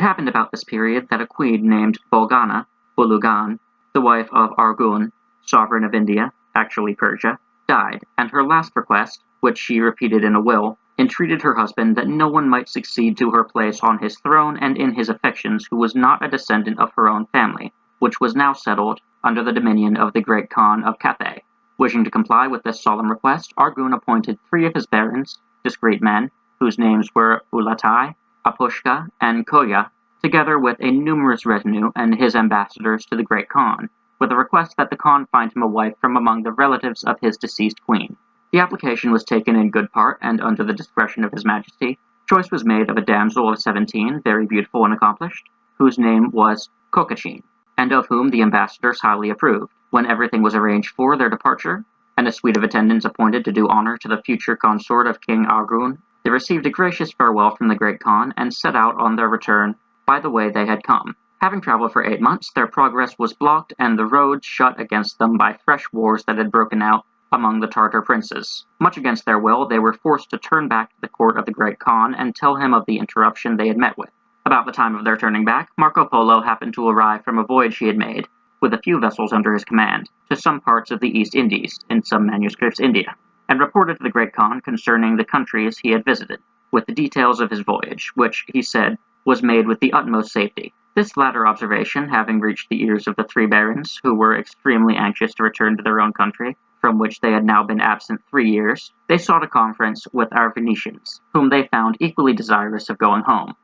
It happened about this period that a queen named Bolgana, Bulugan, the wife of Argun, sovereign of India, actually Persia, died, and her last request, which she repeated in a will, entreated her husband that no one might succeed to her place on his throne and in his affections who was not a descendant of her own family, which was now settled under the dominion of the great Khan of Cathay. Wishing to comply with this solemn request, Argun appointed 3 of his barons, discreet men, whose names were Ulatai, Apushka, and Koya, together with a numerous retinue and his ambassadors to the great Khan, with a request that the Khan find him a wife from among the relatives of his deceased queen. The application was taken in good part, and under the discretion of his majesty, choice was made of a damsel of 17, very beautiful and accomplished, whose name was Kokachin, and of whom the ambassadors highly approved. When everything was arranged for their departure, and a suite of attendants appointed to do honor to the future consort of King Argun, they received a gracious farewell from the great Khan and set out on their return by the way they had come. Having traveled for 8 months, their progress was blocked and the roads shut against them by fresh wars that had broken out among the Tartar princes. Much against their will, they were forced to turn back to the court of the great Khan and tell him of the interruption they had met with. About the time of their turning back, Marco Polo happened to arrive from a voyage he had made, with a few vessels under his command, to some parts of the East Indies, in some manuscripts India, and reported to the great Khan concerning the countries he had visited, with the details of his voyage, which, he said, was made with the utmost safety. This latter observation having reached the ears of the 3 barons, who were extremely anxious to return to their own country, from which they had now been absent 3 years, they sought a conference with our Venetians, whom they found equally desirous of going home.